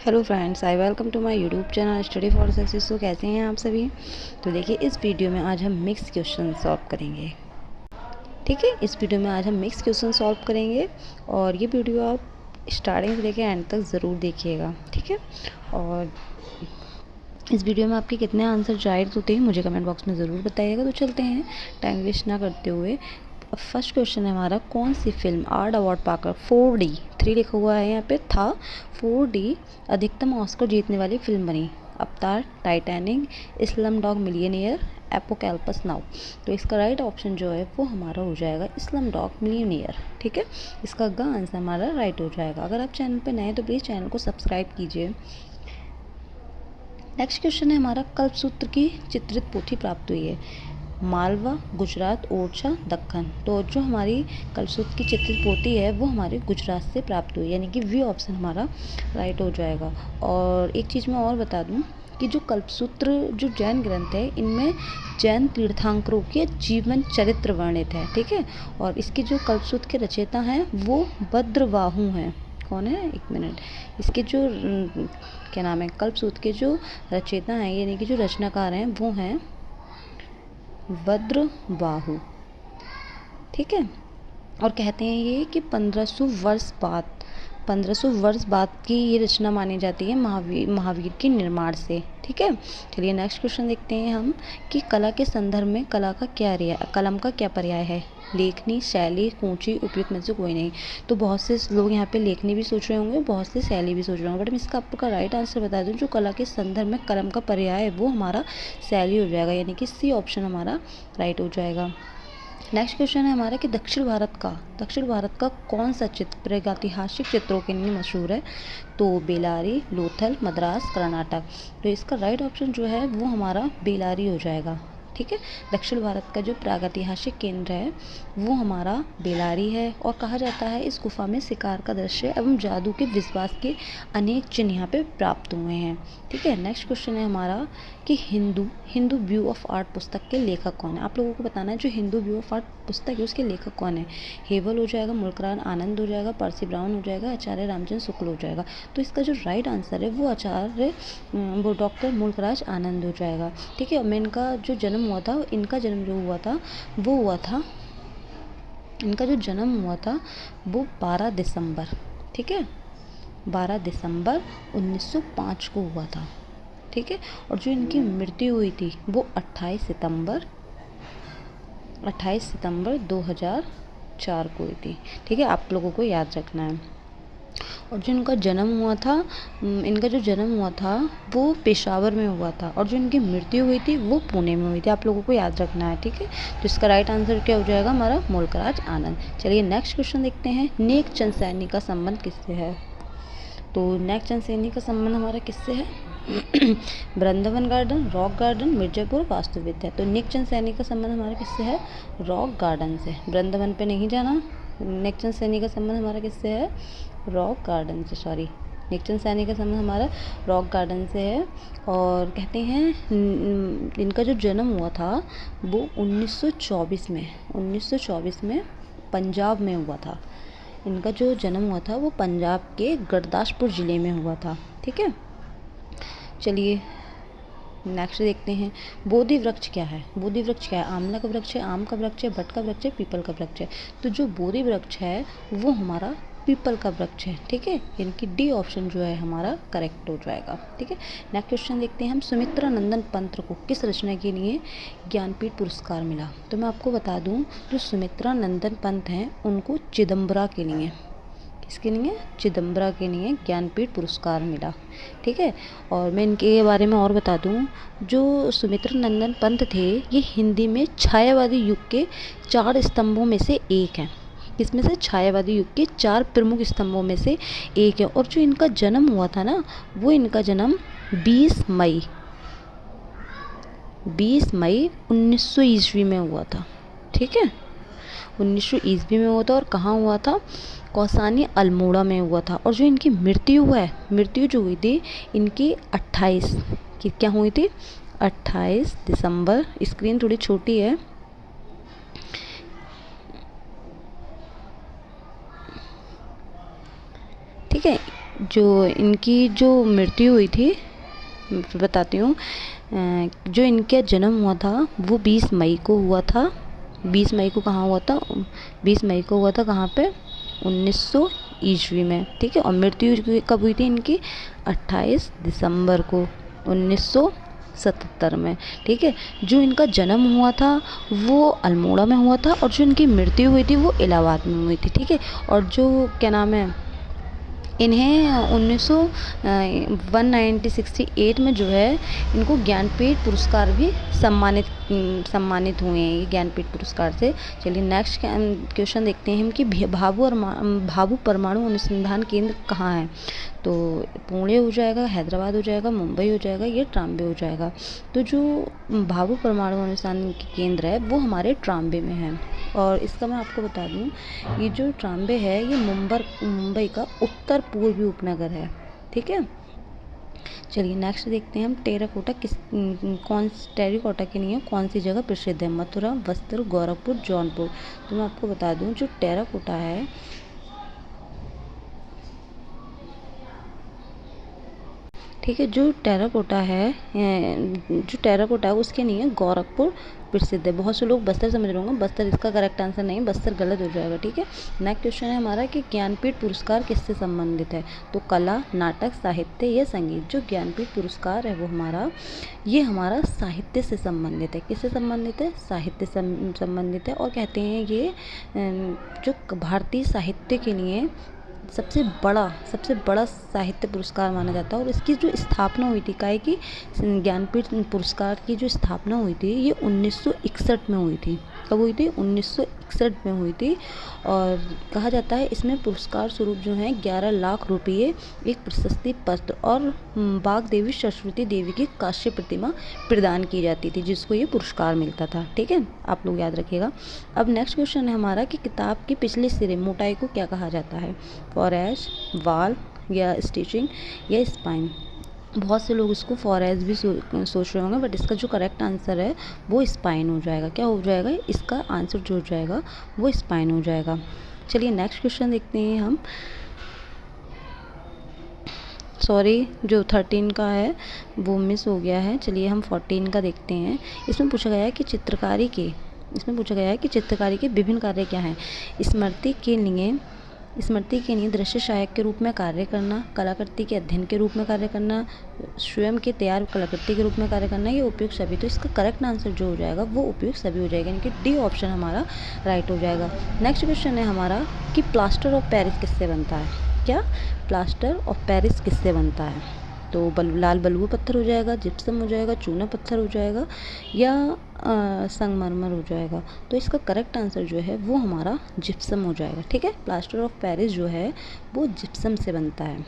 Hello friends, I welcome to my YouTube channel study for success. तो कैसे हैं आप सभी। तो देखिए, इस वीडियो में आज हम मिक्स क्वेश्चन सॉल्व करेंगे। ठीक है, इस वीडियो में आज हम मिक्स क्वेश्चन सॉल्व करेंगे और ये वीडियो आप स्टार्टिंग से लेकर एंड तक ज़रूर देखिएगा। ठीक है, और इस वीडियो में आपके कितने आंसर राइट होते हैं मुझे कमेंट बॉक्स में ज़रूर बताइएगा। तो चलते हैं टाइम वेस्ट ना करते हुए। अब फर्स्ट क्वेश्चन है हमारा, कौन सी फिल्म आर्ट अवार्ड पाकर 4D 3 लिखा हुआ है यहाँ पे था 4D अधिकतम ऑस्कर जीतने वाली फिल्म बनी। अवतार, Titanic, Slumdog millionaire, apocalypse now. तो इसका राइट ऑप्शन जो है वो हमारा हो जाएगा स्लमडॉग मिलियनेयर। ठीक है, इसका ग आंसर हमारा राइट हो जाएगा। अगर आप चैनल पर नए हैं तो प्लीज़ चैनल को सब्सक्राइब कीजिए। नेक्स्ट क्वेश्चन है हमारा, कल्पसूत्र की चित्रित पोथी प्राप्त हुई है। मालवा, गुजरात, ओरछा, दक्कन। तो जो हमारी कल्पसूत्र की चित्रित पोथी है वो हमारे गुजरात से प्राप्त हुई, यानी कि वी ऑप्शन हमारा राइट हो जाएगा। और एक चीज़ मैं और बता दूं कि जो कल्पसूत्र जो जैन ग्रंथ है इनमें जैन तीर्थंकरों के जीवन चरित्र वर्णित है। ठीक है, और इसके जो कल्पसूत्र के रचयिता हैं वो भद्रबाहु हैं। कौन है, एक मिनट। इसके जो क्या नाम है, कल्पसूत्र के जो रचयिता हैं यानी कि जो रचनाकार हैं वो हैं भद्रबाहु। ठीक है, और कहते हैं ये कि 1500 वर्ष बाद की ये रचना मानी जाती है महावीर के निर्माण से। ठीक है, चलिए नेक्स्ट क्वेश्चन देखते हैं हम कि कला के संदर्भ में कलम का क्या पर्याय है। लेखनी, शैली, कूंची, उपयुक्त में से कोई नहीं। तो बहुत से लोग यहाँ पे लेखनी भी सोच रहे होंगे, बहुत से शैली भी सोच रहे होंगे, बट मैं इसका आपका राइट आंसर बता दूँ। जो कला के संदर्भ में कलम का पर्याय है वो हमारा शैली हो जाएगा, यानी कि सी ऑप्शन हमारा राइट हो जाएगा। नेक्स्ट क्वेश्चन है हमारा कि दक्षिण भारत का कौन सा चित्र प्रागैतिहासिक चित्रों के लिए मशहूर है। तो बेलारी, लोथल, मद्रास, कर्नाटक। तो इसका राइट ऑप्शन जो है वो हमारा बेलारी हो जाएगा। ठीक है, दक्षिण भारत का जो प्रागैतिहासिक केंद्र है वो हमारा बेलारी है, और कहा जाता है इस गुफा में शिकार का दृश्य एवं जादू के विश्वास के अनेक चिन्ह यहाँ पे प्राप्त हुए हैं। ठीक है, नेक्स्ट क्वेश्चन है हमारा कि हिंदू व्यू ऑफ आर्ट पुस्तक के लेखक कौन है। आप लोगों को बताना है जो हिंदू व्यू ऑफ आर्ट पुस्तक है उसके लेखक कौन है। हेवल हो जाएगा, मुल्कराज आनंद हो जाएगा, पर्सी ब्राउन हो जाएगा, आचार्य रामचंद्र शुक्ल हो जाएगा। तो इसका जो राइट आंसर है वो डॉक्टर मुल्कराज आनंद हो जाएगा। ठीक है, मैं इनका जो जन्म हुआ था इनका जन्म जो हुआ था वो हुआ था इनका जो जन्म हुआ था वो 12 दिसंबर। ठीक है, 12 दिसंबर 1905 को हुआ था। ठीक है, और जो इनकी मृत्यु हुई थी वो 28 सितंबर 2004 को हुई थी। ठीक है, आप लोगों को याद रखना है। और जो इनका जन्म हुआ था वो पेशावर में हुआ था, और जो इनकी मृत्यु हुई थी वो पुणे में हुई थी। आप लोगों को याद रखना है। ठीक है, तो इसका राइट आंसर क्या हो जाएगा हमारा मुल्कराज आनंद। चलिए नेक्स्ट क्वेश्चन देखते हैं, नेक चंद सैनी का संबंध किससे है। तो नेक चंद सैनी का संबंध हमारा किससे है Vrindavan garden, rock garden, Mirzapur, वास्तु विद्या। तो नेक चंद सैनी का संबंध हमारा किससे है, रॉक गार्डन से। वृंदावन पे नहीं जाना। नेक चंद सैनी का संबंध हमारा किससे है, रॉक गार्डन से। सॉरी, नेक चंद सैनी का संबंध हमारा रॉक गार्डन से है। और कहते हैं इनका जो जन्म हुआ था वो 1924 में पंजाब में हुआ था। इनका जो जन्म हुआ था वो पंजाब के गुरदासपुर ज़िले में हुआ था। ठीक है, चलिए नेक्स्ट देखते हैं, बोधि वृक्ष क्या है। बोधि वृक्ष क्या है, आंवला का वृक्ष है, आम का वृक्ष है, बट का वृक्ष है, पीपल का वृक्ष है। तो जो बोधि वृक्ष है वो हमारा पीपल का वृक्ष है। ठीक है, यानी कि डी ऑप्शन जो है हमारा करेक्ट हो जाएगा। ठीक है, नेक्स्ट क्वेश्चन देखते हैं हम, सुमित्रा नंदन पंत को किस रचना के लिए ज्ञानपीठ पुरस्कार मिला। तो मैं आपको बता दूं, जो सुमित्रा नंदन पंत हैं उनको चिदम्बरा के लिए, किसके लिए, चिदम्बरा के लिए ज्ञानपीठ पुरस्कार मिला। ठीक है, और मैं इनके बारे में और बता दूं, जो सुमित्रा नंदन पंत थे ये हिंदी में छायावादी युग के 4 स्तंभों में से एक हैं। इसमें से छायावादी युग के 4 प्रमुख स्तंभों में से एक है। और जो इनका जन्म हुआ था ना वो इनका जन्म 20 मई 1900 ईस्वी में हुआ था। ठीक है, 1900 ईस्वी में हुआ था, और कहाँ हुआ था, कौसानी अल्मोड़ा में हुआ था। और जो इनकी मृत्यु जो हुई थी इनकी 28 की क्या हुई थी, 28 दिसंबर। स्क्रीन थोड़ी छोटी है, ठीक है, जो इनकी जो मृत्यु हुई थी, बताती हूँ। जो इनका जन्म हुआ था वो 20 मई को हुआ था। 20 मई को कहाँ हुआ था? 20 मई को हुआ था कहाँ पे? 1900 ईस्वी में, ठीक है। और मृत्यु कब हुई थी इनकी? 28 दिसंबर को 1977 में, ठीक है। जो इनका जन्म हुआ था वो अल्मोड़ा में हुआ था और जो इनकी मृत्यु हुई थी वो इलाहाबाद में हुई थी, ठीक है। और जो क्या नाम है, इन्हें 1968 में जो है इनको ज्ञानपीठ पुरस्कार भी सम्मानित हुए हैं ये ज्ञानपीठ पुरस्कार से। चलिए नेक्स्ट क्वेश्चन देखते हैं हम कि भाभू परमाणु अनुसंधान केंद्र कहाँ है? तो पुणे हो जाएगा, हैदराबाद हो जाएगा, मुंबई हो जाएगा, ये ट्राम्बे हो जाएगा। तो जो भाभू परमाणु अनुसंधान केंद्र है वो हमारे ट्राम्बे में है। और इसका मैं आपको बता दूं, ये जो ट्राम्बे है ये मुंबई का उत्तर पूर्वी उपनगर है, ठीक है। चलिए नेक्स्ट देखते हैं हम टेराकोटा टेराकोटा के लिए कौन सी जगह प्रसिद्ध है? मथुरा, बस्तर, गोरखपुर, जौनपुर। तो मैं आपको बता दूं जो टेराकोटा है, ठीक है, जो टेराकोटा है उसके लिए गोरखपुर प्रसिद्ध है। बहुत से लोग बस्तर समझ रहे होंगे, बस्तर इसका करेक्ट आंसर नहीं, बस्तर गलत हो जाएगा, ठीक है। नेक्स्ट क्वेश्चन है हमारा कि ज्ञानपीठ पुरस्कार किससे संबंधित है? तो कला, नाटक, साहित्य या संगीत। जो ज्ञानपीठ पुरस्कार है वो हमारा साहित्य से संबंधित है। किससे संबंधित है? साहित्य से संबंधित है। और कहते हैं ये जो भारतीय साहित्य के लिए सबसे बड़ा साहित्य पुरस्कार माना जाता है। और इसकी जो स्थापना हुई थी, काहे की ज्ञानपीठ पुरस्कार की जो स्थापना हुई थी ये 1961 में हुई थी। कब हुई थी? 1961 में हुई थी। और कहा जाता है इसमें पुरस्कार स्वरूप जो है 11 लाख रुपये, एक प्रशस्ति पत्र और बाग देवी सरस्वती देवी की कांस्य प्रतिमा प्रदान की जाती थी, जिसको ये पुरस्कार मिलता था, ठीक है। आप लोग याद रखिएगा। अब नेक्स्ट क्वेश्चन है हमारा कि किताब के पिछले सिरे मोटाई को क्या कहा जाता है? फॉरेज, वाल या स्टिचिंग या स्पाइन। बहुत से लोग इसको फॉरेज भी सोच रहे होंगे, बट इसका जो करेक्ट आंसर है वो स्पाइन हो जाएगा। क्या हो जाएगा? इसका आंसर जो हो जाएगा वो स्पाइन हो जाएगा। चलिए नेक्स्ट क्वेश्चन देखते हैं हम। सॉरी, जो 13 का है वो मिस हो गया है। चलिए हम 14 का देखते हैं। इसमें पूछा गया है कि चित्रकारी के विभिन्न कार्य क्या हैं? स्मृति के लिए दृश्य सहायक के रूप में कार्य करना, कलाकृति के अध्ययन के रूप में कार्य करना, स्वयं के तैयार कलाकृति के रूप में कार्य करना, ये उपयुक्त सभी। तो इसका करेक्ट आंसर जो हो जाएगा वो उपयुक्त सभी हो जाएगा, यानी कि डी ऑप्शन हमारा राइट हो जाएगा। नेक्स्ट क्वेश्चन है हमारा कि प्लास्टर ऑफ पेरिस किससे बनता है? क्या? प्लास्टर ऑफ पेरिस किससे बनता है? तो लाल बलुआ पत्थर हो जाएगा, जिप्सम हो जाएगा, चूना पत्थर हो जाएगा या संगमरमर हो जाएगा। तो इसका करेक्ट आंसर जो है वो हमारा जिप्सम हो जाएगा, ठीक है। प्लास्टर ऑफ पेरिस जो है वो जिप्सम से बनता है।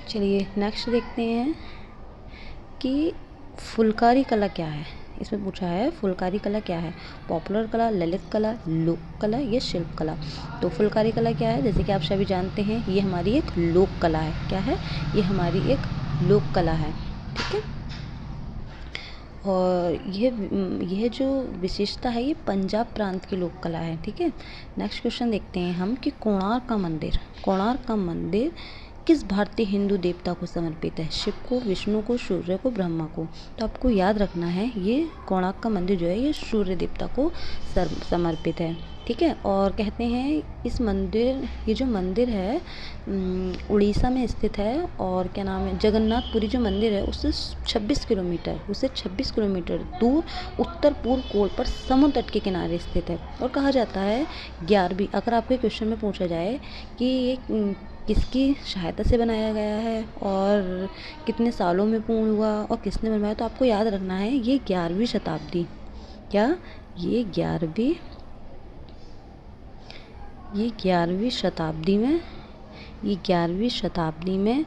चलिए नेक्स्ट देखते हैं कि फुलकारी कला क्या है। इसमें पूछा है फुलकारी कला क्या है? पॉपुलर कला, ललित कला, लोक कला या शिल्प कला। तो फुलकारी कला क्या है? जैसे कि आप सभी जानते हैं ये हमारी एक लोक कला है। क्या है? ये हमारी एक लोक कला है, ठीक है। और यह जो विशेषता है ये पंजाब प्रांत की लोक कला है, ठीक है। नेक्स्ट क्वेश्चन देखते हैं हम कि कोणार्क का मंदिर किस भारतीय हिंदू देवता को समर्पित है? शिव को, विष्णु को, सूर्य को, ब्रह्मा को। तो आपको याद रखना है ये कोणार्क का मंदिर जो है ये सूर्य देवता को समर्पित है, ठीक है। और कहते हैं ये जो मंदिर है उड़ीसा में स्थित है। और क्या नाम है, जगन्नाथपुरी जो मंदिर है उससे 26 किलोमीटर दूर उत्तर पूर्व कोण पर समुद्र तट के किनारे स्थित है। और कहा जाता है 11वीं, अगर आपके क्वेश्चन में पूछा जाए कि ये किसकी सहायता से बनाया गया है और कितने सालों में पूर्ण हुआ और किसने बनवाया, तो आपको याद रखना है ये 11वीं शताब्दी। क्या? ये 11वीं शताब्दी में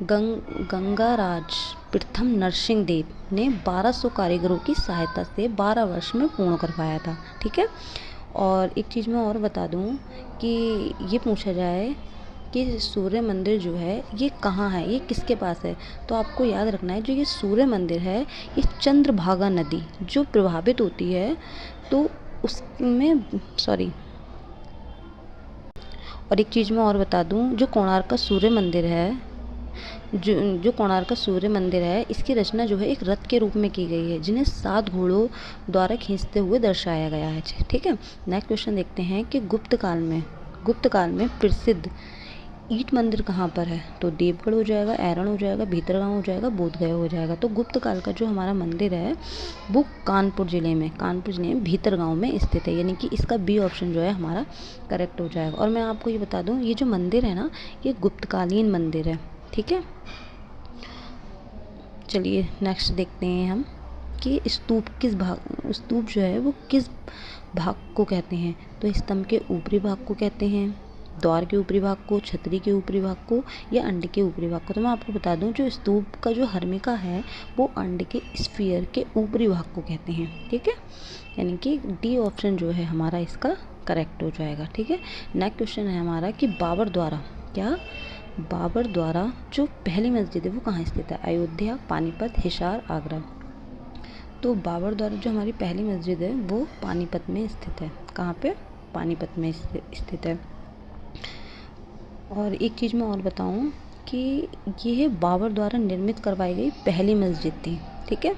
गंगाराज प्रथम नरसिंह देव ने 1200 कारीगरों की सहायता से 12 वर्ष में पूर्ण करवाया था, ठीक है। और एक चीज़ मैं और बता दूं कि ये पूछा जाए कि सूर्य मंदिर जो है ये कहाँ है, ये किसके पास है, तो आपको याद रखना है जो ये सूर्य मंदिर है ये चंद्रभागा नदी जो प्रभावित होती है तो उसमें और एक चीज़ मैं और बता दूं, जो कोणार्क का सूर्य मंदिर है, जो कोणार्क का सूर्य मंदिर है, इसकी रचना जो है एक रथ के रूप में की गई है, जिन्हें 7 घोड़ों द्वारा खींचते हुए दर्शाया गया है। ठीक है, नेक्स्ट क्वेश्चन देखते हैं कि गुप्त काल में प्रसिद्ध ईंट मंदिर कहाँ पर है? तो देवगढ़ हो जाएगा, ऐरण हो जाएगा, भीतरगांव हो जाएगा, बोधगया हो जाएगा। तो गुप्त काल का जो हमारा मंदिर है वो कानपुर जिले में भीतरगांव में स्थित है, यानी कि इसका बी ऑप्शन जो है हमारा करेक्ट हो जाएगा। और मैं आपको ये बता दूं, ये जो मंदिर है ना, ये गुप्तकालीन मंदिर है। ठीक है, चलिए नेक्स्ट देखते हैं हम कि स्तूप जो है वो किस भाग को कहते हैं? तो स्तंभ के ऊपरी भाग को कहते हैं, द्वार के ऊपरी भाग को, छतरी के ऊपरी भाग को, या अंडे के ऊपरी भाग को। तो मैं आपको बता दूं, जो स्तूप का जो हर्मिका है वो अंडे के स्फीयर के ऊपरी भाग को कहते हैं। ठीक है, यानी कि डी ऑप्शन जो है हमारा इसका करेक्ट हो जाएगा। ठीक है, नेक्स्ट क्वेश्चन है हमारा कि बाबर द्वारा जो पहली मस्जिद है वो कहाँ स्थित है? अयोध्या, पानीपत, हिसार, आगरा। तो बाबर द्वारा जो हमारी पहली मस्जिद है वो पानीपत में स्थित है। कहाँ पे? पानीपत में स्थित है। और एक चीज़ मैं और बताऊं कि ये बाबर द्वारा निर्मित करवाई गई पहली मस्जिद थी। ठीक है,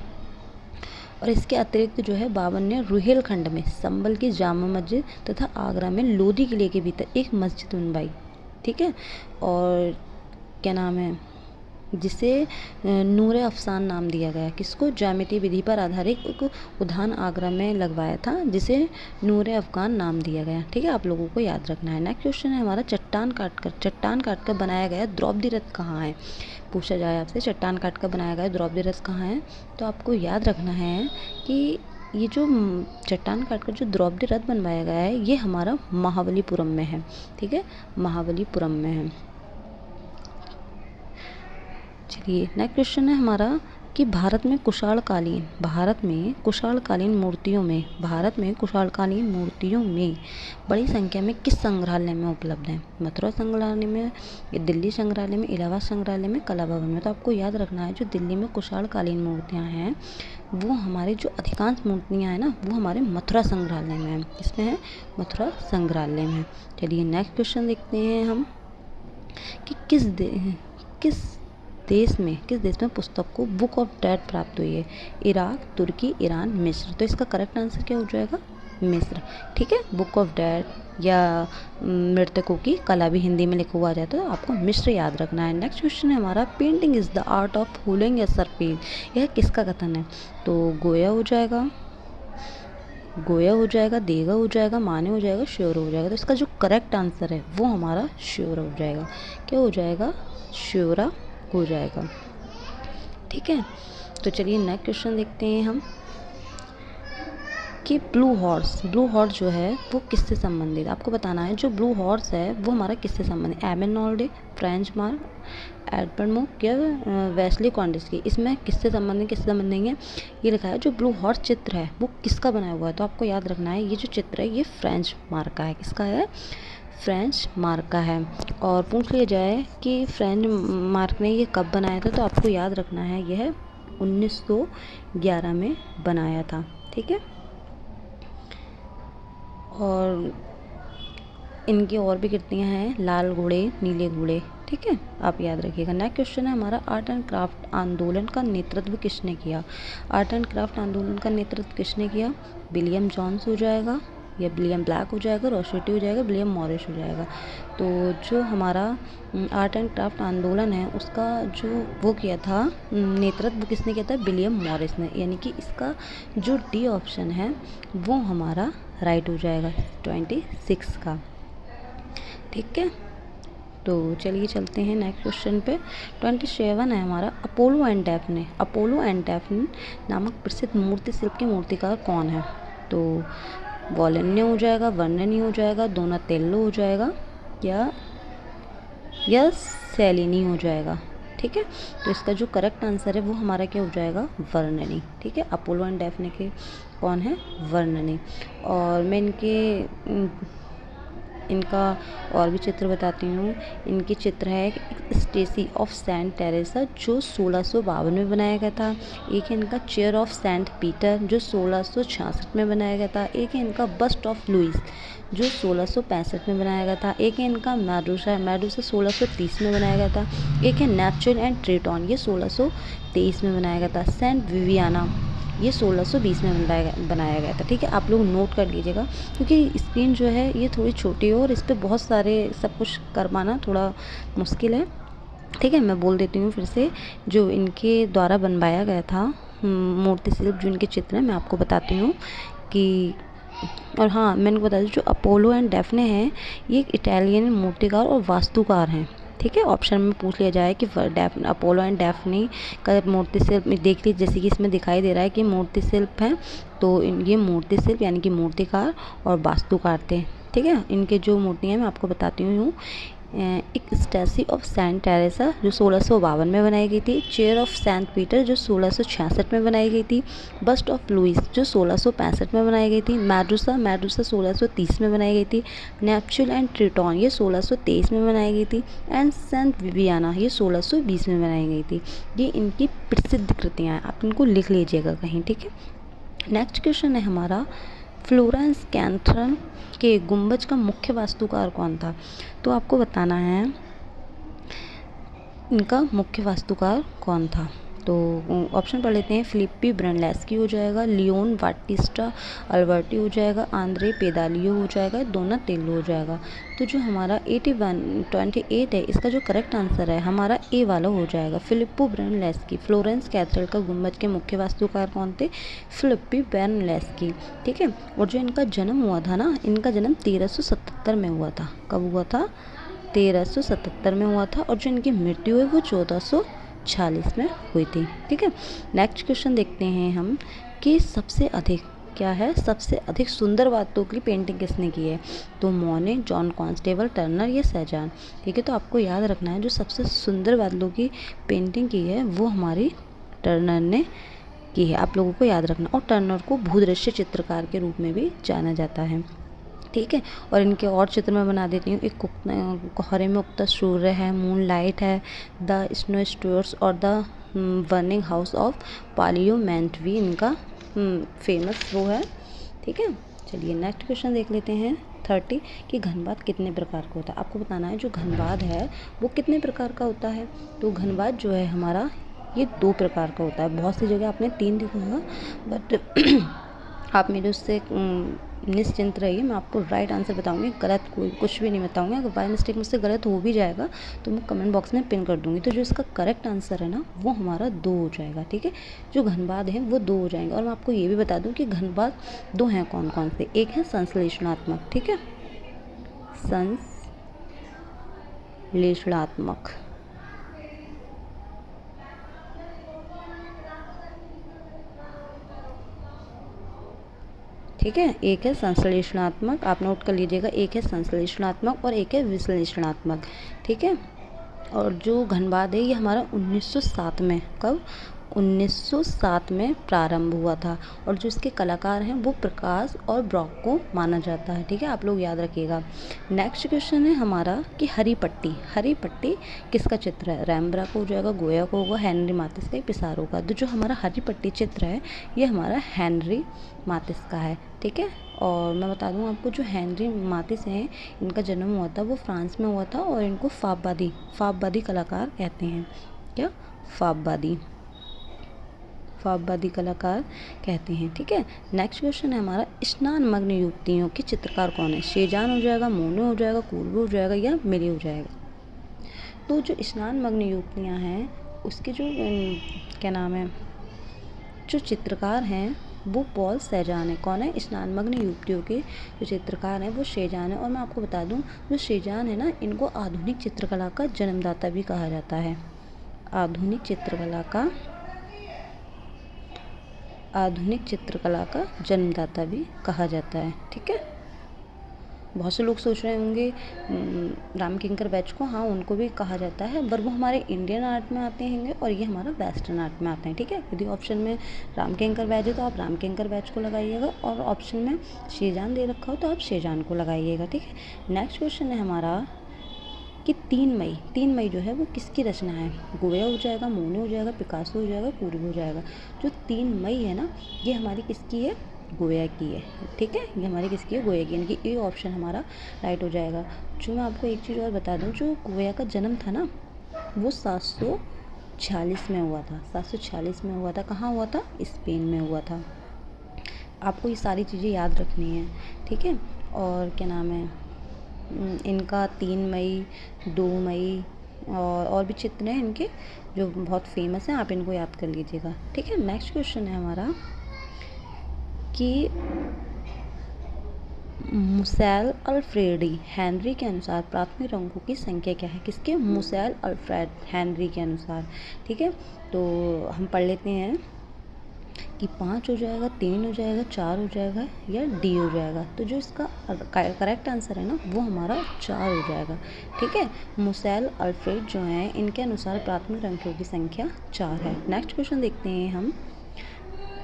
और इसके अतिरिक्त जो है बाबर ने रुहेलखंड में संभल की जामा मस्जिद तथा आगरा में लोधी किले के भीतर एक मस्जिद बनवाई। ठीक है, और क्या नाम है, जिसे नूरे अफसान नाम दिया गया। किसको? ज्यामितीय विधि पर आधारित एक उद्यान आगरा में लगवाया था, जिसे नूरे अफगान नाम दिया गया। ठीक है, आप लोगों को याद रखना है। नेक्स्ट क्वेश्चन है हमारा चट्टान काट कर बनाया गया द्रौपदी रथ कहाँ है? पूछा जाए आपसे, चट्टान काट कर बनाया गया द्रौपदी रथ कहाँ है? तो आपको याद रखना है कि ये जो चट्टान काट कर जो द्रौपदी रथ बनवाया गया है ये हमारा महाबलीपुरम में है। ठीक है, महाबलीपुरम में है। चलिए नेक्स्ट क्वेश्चन है हमारा कि भारत में कुशालकालीन मूर्तियों में बड़ी संख्या में किस संग्रहालय में उपलब्ध है? मथुरा संग्रहालय में, दिल्ली संग्रहालय में, इलाहाबाद संग्रहालय में, कला भवन में। तो आपको याद रखना है, जो दिल्ली में कुशालकालीन मूर्तियाँ हैं वो हमारी जो अधिकांश मूर्तियाँ हैं ना वो हमारे मथुरा संग्रहालय में है। इसमें है मथुरा संग्रहालय में। चलिए नेक्स्ट क्वेश्चन देखते हैं हम कि किस देश में पुस्तक को बुक ऑफ डेड प्राप्त हुई है? इराक, तुर्की, ईरान, मिस्र। तो इसका करेक्ट आंसर क्या हो जाएगा? मिस्र। ठीक है, बुक ऑफ डेड या मृतकों की कला भी हिंदी में लिखा हुआ जाता है, तो आपको मिस्र याद रखना है। नेक्स्ट क्वेश्चन है हमारा painting is the art of fooling a surface, यह किसका कथन है? तो गोया हो जाएगा, देगा हो जाएगा, माने हो जाएगा, श्योर हो जाएगा। तो इसका जो करेक्ट आंसर है वो हमारा श्योर हो जाएगा। क्या हो जाएगा? श्योरा हो जाएगा। ठीक है, तो चलिए नेक्स्ट क्वेश्चन देखते हैं हम कि ब्लू हॉर्स जो है वो किससे संबंधित? आपको बताना है जो ब्लू हॉर्स है वो हमारा किससे संबंधित? एबन नॉर्डे, फ्रेंच मार्क, एडवर्ड मुक या वेस्ली कॉन्डिस्की। इसमें किससे संबंधित नहीं है? ये लिखा है जो ब्लू हॉर्स चित्र है वो किसका बनाया हुआ है? तो आपको याद रखना है ये जो चित्र है ये फ्रेंच मार्क का है। किसका है? फ्रेंच मार्क का है। और पूछ लिया जाए कि फ्रेंच मार्क ने ये कब बनाया था, तो आपको याद रखना है यह 1911 में बनाया था। ठीक है, और इनकी और भी कृतियाँ हैं, लाल घोड़े, नीले घोड़े। ठीक है, आप याद रखिएगा। नेक्स्ट क्वेश्चन है हमारा आर्ट एंड क्राफ्ट आंदोलन का नेतृत्व किसने किया? आर्ट एंड क्राफ्ट आंदोलन का नेतृत्व किसने किया? विलियम जॉन्स हो जाएगा, या विलियम ब्लैक हो जाएगा, रोसेटी हो जाएगा, विलियम मॉरिस हो जाएगा। तो जो हमारा आर्ट एंड क्राफ्ट आंदोलन है उसका जो वो किया था नेतृत्व किसने किया था? विलियम मॉरिस ने। यानी कि इसका जो डी ऑप्शन है वो हमारा राइट हो जाएगा 26 का। ठीक है, तो चलिए चलते हैं नेक्स्ट क्वेश्चन पे। 27 है हमारा अपोलो एंड डेफने नामक प्रसिद्ध मूर्ति शिल्प के मूर्तिकार कौन है? तो वॉलेन्यो हो जाएगा, वर्ननी हो जाएगा, डोनातेल्लो हो जाएगा, या सेलिनी हो जाएगा। ठीक है, तो इसका जो करेक्ट आंसर है वो हमारा क्या हो जाएगा? वर्ननी। ठीक है, अपोलो एंड डेफने के कौन है? वर्ननी। और मैं इनके इनका और भी चित्र बताती हूँ। इनके चित्र है स्टेसी ऑफ सेंट टेरेसा जो 1652 में बनाया गया था। एक है इनका चेयर ऑफ सेंट पीटर जो 1666 में बनाया गया था। एक है इनका बस्ट ऑफ लुइस जो 1665 में बनाया गया था। एक है इनका मेडूसा 1630 में बनाया गया था। एक है नेपच्यून एंड ट्रिटॉन, ये 1623 में बनाया गया था। सेंट विवियाना ये 1620 में बनाया गया था। ठीक है, आप लोग नोट कर लीजिएगा क्योंकि स्क्रीन जो है ये थोड़ी छोटी है और इस पर बहुत सारे सब कुछ कर पाना थोड़ा मुश्किल है। ठीक है, मैं बोल देती हूँ फिर से, जो इनके द्वारा बनवाया गया था मूर्ति शिल्प, जो इनके चित्र हैं मैं आपको बताती हूँ कि, और हाँ मैंने बता दूँ जो अपोलो एंड डेफने हैं ये एक इटालियन मूर्तिकार और वास्तुकार हैं। ठीक है, ऑप्शन में पूछ लिया जाए कि अपोलो एंड डेफनी का मूर्ति शिल्प देख लीजिए, जैसे कि इसमें दिखाई दे रहा है कि मूर्ति शिल्प है, तो ये मूर्ति शिल्प यानी कि मूर्तिकार और वास्तुकार थे। ठीक है, इनके जो मूर्तियाँ मैं आपको बताती हूँ। एक स्टैच्यू ऑफ सेंट टेरेसा जो 1652 में बनाई गई थी। चेयर ऑफ सेंट पीटर जो 1666 में बनाई गई थी। बस्ट ऑफ लुइस जो 1665 में बनाई गई थी। मेडूसा 1630 में बनाई गई थी। नेपच्यून एंड ट्रिटॉन ये 1623 में बनाई गई थी। एंड सेंट विवियाना ये 1620 में बनाई गई थी। ये इनकी प्रसिद्ध कृतियाँ हैं, आप इनको लिख लीजिएगा कहीं। ठीक है, नेक्स्ट क्वेश्चन है हमारा, फ्लोरेंस कैथेड्रल के गुंबज का मुख्य वास्तुकार कौन था? तो आपको बताना है इनका मुख्य वास्तुकार कौन था। तो ऑप्शन पढ़ लेते हैं। फिलिप्पी ब्रनलेस्की हो जाएगा, लियोन बाटिस्टा अल्बर्टी हो जाएगा, आंद्रे पेदालियो हो जाएगा, डोनाटेल्लो हो जाएगा। तो जो हमारा 28 है इसका जो करेक्ट आंसर है हमारा ए वाला हो जाएगा, फिलिप्पो ब्रनलेस्की। फ्लोरेंस कैथेड्रल का गुंबज के मुख्य वास्तुकार कौन थे? फिलिप्पी ब्रनलेस्की। ठीक है, और जो इनका जन्म हुआ था ना, इनका जन्म 1377 में हुआ था। कब हुआ था? 1377 में हुआ था। और जो इनकी मृत्यु है वो 1446 में हुई थी। ठीक है, नेक्स्ट क्वेश्चन देखते हैं हम कि सबसे अधिक क्या है, सबसे अधिक सुंदर बातों की पेंटिंग किसने की है? तो मोने, जॉन कॉन्स्टेबल, टर्नर या सेजान। ठीक है, तो आपको याद रखना है जो सबसे सुंदर बादलों की पेंटिंग की है वो हमारी टर्नर ने की है, आप लोगों को याद रखना। और टर्नर को भूदृश्य चित्रकार के रूप में भी जाना जाता है। ठीक है, और इनके और चित्र मैं बना देती हूँ। एक कोहरे में उगता सूर्य है, मून लाइट है, द स्नो स्टोर्स और the burning house of parliament भी इनका फेमस वो है। ठीक है, चलिए नेक्स्ट क्वेश्चन देख लेते हैं 30 कि घनबाद कितने प्रकार का होता है। आपको बताना है जो घनबाद है वो कितने प्रकार का होता है। तो घनबाद जो है हमारा ये 2 प्रकार का होता है। बहुत सी जगह आपने 3 लिखा होगा, बट आप मेरे उससे निश्चिंत रहिए, मैं आपको राइट आंसर बताऊंगी, गलत कोई कुछ भी नहीं बताऊंगी। अगर बाय मिस्टेक मुझसे गलत हो भी जाएगा तो मैं कमेंट बॉक्स में पिन कर दूंगी। तो जो इसका करेक्ट आंसर है ना वो हमारा 2 हो जाएगा। ठीक है, जो घनबाद है वो 2 हो जाएंगे। और मैं आपको ये भी बता दूं कि घनबाद 2 हैं कौन कौन से। एक है संश्लेषणात्मक, ठीक है, संश्लेषणात्मक, ठीक है, एक है संश्लेषणात्मक, आप नोट कर लीजिएगा, एक है संश्लेषणात्मक और एक है विश्लेषणात्मक। ठीक है, और जो घनबाद है ये हमारा 1907 में, कब? 1907 में प्रारंभ हुआ था। और जो इसके कलाकार हैं वो प्रकाश और ब्रॉक को माना जाता है। ठीक है, आप लोग याद रखिएगा। नेक्स्ट क्वेश्चन है हमारा कि हरी पट्टी, हरी पट्टी किसका चित्र है? रैम्ब्रा को हो जाएगा, गोया को होगा, हेनरी मातिस का, पिसारो का। तो जो हमारा हरी पट्टी चित्र है ये हमारा हेनरी मातिस का है। ठीक है, और मैं बता दूं आपको जो हेनरी मातिस हैं इनका जन्म हुआ था वो फ्रांस में हुआ था और इनको फापवादी कलाकार कहते हैं। क्या? फापवादी कलाकार कहते हैं। ठीक है, नेक्स्ट क्वेश्चन है हमारा स्नान मग्न युवतियों के चित्रकार कौन है? शेजान हो जाएगा, मोने हो जाएगा, कूर्बो हो जाएगा या मिले हो जाएगा। तो जो स्नान मग्न युवतियाँ हैं उसके जो क्या नाम है, जो चित्रकार हैं वो पॉल सेजान है। कौन है? स्नानमग्न युवतियों के जो चित्रकार हैं वो शेजान है। और मैं आपको बता दूं जो शेजान है ना इनको आधुनिक चित्रकला का जन्मदाता भी कहा जाता है। आधुनिक चित्रकला का जन्मदाता भी कहा जाता है। ठीक है, बहुत से लोग सोच रहे होंगे राम किंकर बैच को, हाँ उनको भी कहा जाता है, पर वो हमारे इंडियन आर्ट में आते हैं और ये हमारा वेस्टर्न आर्ट में आते हैं। ठीक है, यदि ऑप्शन में राम किंकर बैच है तो आप राम किंकर बैच को लगाइएगा, और ऑप्शन में शेजान दे रखा हो तो आप शेजान को लगाइएगा। ठीक है, नेक्स्ट क्वेश्चन है हमारा कि 3 मई जो है वो किसकी रचना है? गोया हो जाएगा, मोने हो जाएगा, पिकासो हो जाएगा, कुरी हो जाएगा। जो 3 मई है ना, ये हमारी किसकी है? गोया की है। ठीक है, ये हमारी किसकी है? गोया की, यानी कि ए ऑप्शन हमारा राइट हो जाएगा। जो मैं आपको एक चीज़ और बता दूं, जो गोया का जन्म था ना वो 746 में हुआ था। 746 में हुआ था। कहाँ हुआ था? स्पेन में हुआ था। आपको ये सारी चीज़ें याद रखनी है। ठीक है, और क्या नाम है इनका 3 मई, 2 मई और भी चित्र हैं इनके जो बहुत फेमस हैं, आप इनको याद कर लीजिएगा। ठीक है, नेक्स्ट क्वेश्चन है हमारा कि मुसेल अल्फ्रेडी हेनरी के अनुसार प्राथमिक रंगों की संख्या क्या है? किसके? मुसेल अल्फ्रेड हेनरी के अनुसार। ठीक है, तो हम पढ़ लेते हैं कि 5 हो जाएगा, 3 हो जाएगा, 4 हो जाएगा या डी हो जाएगा। तो जो इसका करेक्ट आंसर है ना वो हमारा 4 हो जाएगा। ठीक है, मुसेल अल्फ्रेड जो हैं इनके अनुसार प्राथमिक रंगों की संख्या 4 है। नेक्स्ट क्वेश्चन देखते हैं हम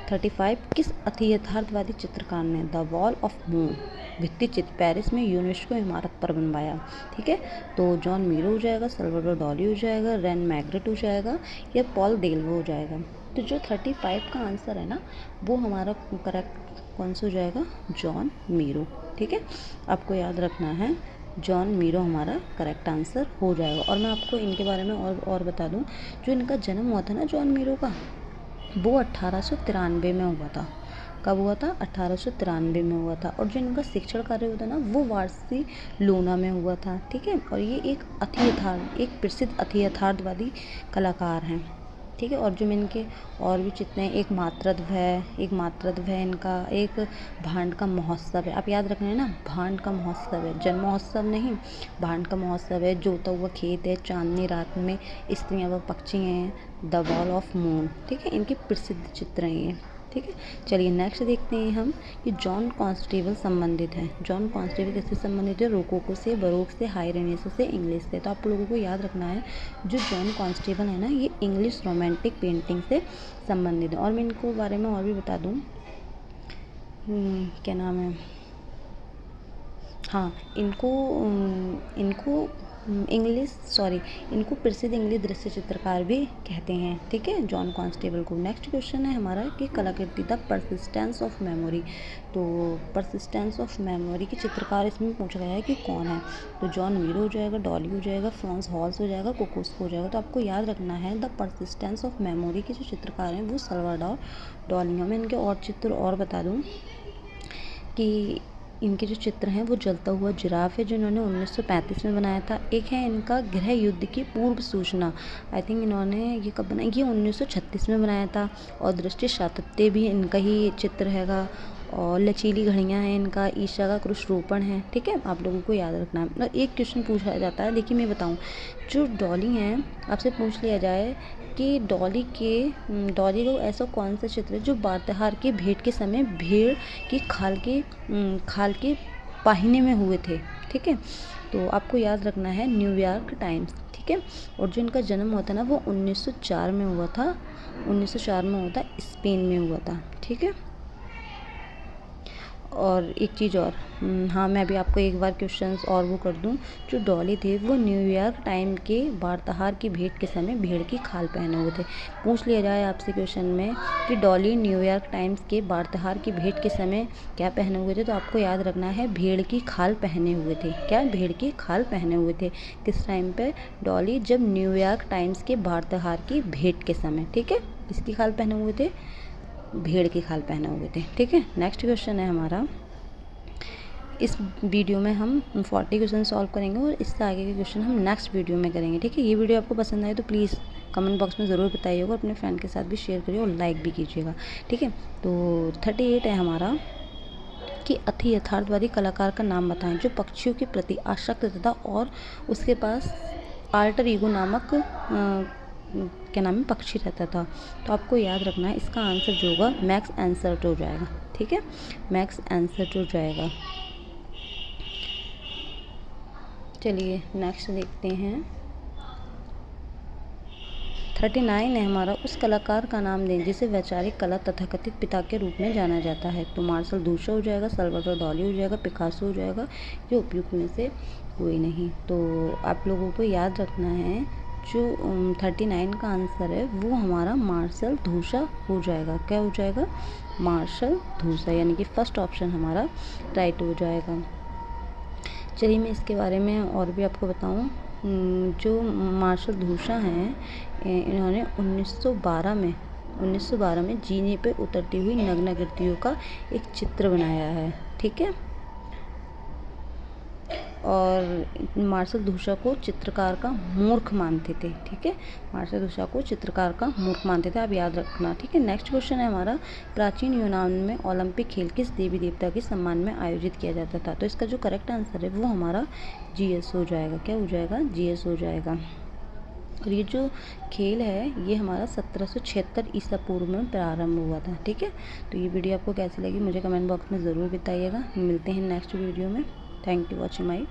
35 किस अति यथार्थवादी चित्रकार ने द वॉल ऑफ मून भित्ति चित्र पेरिस में यूनेस्को इमारत पर बनवाया? ठीक है, तो जॉन मीरो हो जाएगा, सल्वाडोर डॉली हो जाएगा, रेन मैग्रेट हो जाएगा या पॉल डेल्वो हो जाएगा। तो जो 35 का आंसर है ना वो हमारा करेक्ट कौन सा हो जाएगा? John Miro. ठीक है, आपको याद रखना है जॉन मीरो हमारा करेक्ट आंसर हो जाएगा। और मैं आपको इनके बारे में और बता दूं, जो इनका जन्म हुआ था ना जॉन मीरो का, वो 1893 में हुआ था। कब हुआ था? 1893 में हुआ था। और जो इनका शिक्षण कार्य हुआ था ना वो वार्सी लोना में हुआ था। ठीक है, और ये एक प्रसिद्ध अति यथार्थवादी कलाकार हैं। ठीक है, और जो इनके और भी चित्र हैं, एक मातृत्व है इनका, एक भांड का महोत्सव है। आप याद रखना है ना, भांड का महोत्सव है, जन्म महोत्सव नहीं, भांड का महोत्सव है, जोता हुआ खेत है, चांदनी रात में स्त्रियां व पक्षी हैं, द वॉल ऑफ मून। ठीक है, इनके प्रसिद्ध चित्र हैं ये। ठीक है, चलिए नेक्स्ट देखते हैं हम कि जॉन कॉन्स्टेबल संबंधित है। जॉन कॉन्स्टेबल किससे संबंधित है? रोकोको से, बरोक से, हाई रेनेसां से, इंग्लिश से। तो आप लोगों को याद रखना है जो जॉन कॉन्स्टेबल है ना ये इंग्लिश रोमांटिक पेंटिंग से संबंधित है। और मैं इनको बारे में और भी बता दूँ, क्या नाम है, हाँ इनको प्रसिद्ध इंग्लिश दृश्य चित्रकार भी कहते हैं। ठीक है, जॉन कॉन्स्टेबल को। नेक्स्ट क्वेश्चन है हमारा कि कलाकृति द परसिस्टेंस ऑफ मेमोरी। तो परसिस्टेंस ऑफ मेमोरी के चित्रकार इसमें पूछा गया है कि कौन है? तो जॉन मीरो हो जाएगा, डॉली हो जाएगा, फ्रांस हॉल्स हो जाएगा, कोकोस्को हो जाएगा। तो आपको याद रखना है द परसिस्टेंस ऑफ मेमोरी के जो चित्रकार हैं वो सल्वाडोर डॉली हैं। मैं इनके और चित्र और बता दूँ कि इनके जो चित्र हैं वो जलता हुआ जिराफ है जो इन्होंने 1935 में बनाया था। एक है इनका गृह युद्ध की पूर्व सूचना, आई थिंक इन्होंने ये कब बनाया? ये 1936 में बनाया था। और दृष्टि सातत्य भी इनका ही चित्र हैगा। और लचीली घड़ियाँ हैं इनका, ईशा का क्रुश रोपण है। ठीक है, आप लोगों को याद रखना है। और एक क्वेश्चन पूछा जाता है, देखिए मैं बताऊँ, जो डॉली हैं आपसे पूछ लिया जाए कि डॉली को ऐसा कौन सा चित्र है जो वार्ताहार के भेंट के समय भेड़ की खाल के पाहिने में हुए थे? ठीक है, तो आपको याद रखना है न्यूयॉर्क टाइम्स। ठीक है, और जो इनका जन्म हुआ था ना वो 1904 में हुआ था। 1904 में हुआ था, स्पेन में हुआ था। ठीक है, और एक चीज़ और, हाँ मैं अभी आपको एक बार क्वेश्चंस और वो कर दूं, जो डॉली थे वो न्यूयॉर्क टाइम के वार्ताहर की भेंट के समय भेड़ की खाल पहने हुए थे। पूछ लिया जाए आपसे क्वेश्चन में कि डॉली न्यूयॉर्क टाइम्स के वार्ताहर की भेंट के समय क्या पहने हुए थे, तो आपको याद रखना है भेड़ की खाल पहने हुए थे। क्या? भेड़ की खाल पहने हुए थे। किस टाइम पे? डॉली जब न्यूयॉर्क टाइम्स के वार्ताहर की भेंट के समय। ठीक है, किसकी खाल पहने हुए थे? भेड़ की खाल पहने हुए थे। ठीक है, नेक्स्ट क्वेश्चन है हमारा, इस वीडियो में हम 40 क्वेश्चन सॉल्व करेंगे और इससे आगे के क्वेश्चन हम नेक्स्ट वीडियो में करेंगे। ठीक है, ये वीडियो आपको पसंद आए तो प्लीज़ कमेंट बॉक्स में ज़रूर बताइएगा, अपने फ्रेंड के साथ भी शेयर करिए और लाइक भी कीजिएगा। ठीक है, तो 38 है हमारा कि अति यथार्थवादी कलाकार का नाम बताएं जो पक्षियों के प्रति आसक्त था और उसके पास आल्टर ईगो नामक क्या नाम है पक्षी रहता था। तो आपको याद रखना है इसका आंसर जो होगा मैक्स एंसर्ट हो जाएगा। ठीक है, मैक्स एंसर्ट हो जाएगा। चलिए नेक्स्ट देखते हैं। 39 है हमारा, उस कलाकार का नाम दें जिसे वैचारिक कला तथाकथित पिता के रूप में जाना जाता है। तो मार्शल दूशा हो जाएगा, सल्वाडोर डाली हो जाएगा, पिकासो हो जाएगा, ये उपयुक्त में से कोई नहीं। तो आप लोगों को याद रखना है जो 39 का आंसर है वो हमारा मार्शल दूशा हो जाएगा। क्या हो जाएगा? मार्शल दूशा, यानी कि फर्स्ट ऑप्शन हमारा राइट हो जाएगा। चलिए मैं इसके बारे में और भी आपको बताऊं। जो मार्शल दूशा हैं इन्होंने 1912 में जीने पे उतरती हुई नग्न कृतियों का एक चित्र बनाया है, ठीक है। और मार्शल दूशा को चित्रकार का मूर्ख मानते थे, ठीक है। मार्शल दूशा को चित्रकार का मूर्ख मानते थे, आप याद रखना, ठीक है। नेक्स्ट क्वेश्चन है हमारा, प्राचीन यूनान में ओलंपिक खेल किस देवी देवता के सम्मान में आयोजित किया जाता था? तो इसका जो करेक्ट आंसर है वो हमारा जीएस हो जाएगा। क्या हो जाएगा? जीएस हो जाएगा। और ये जो खेल है ये हमारा 1776 ईसा पूर्व में प्रारंभ हुआ था, ठीक है। तो ये वीडियो आपको कैसी लगी मुझे कमेंट बॉक्स में ज़रूर बताइएगा। मिलते हैं नेक्स्ट वीडियो में। Thank you watching my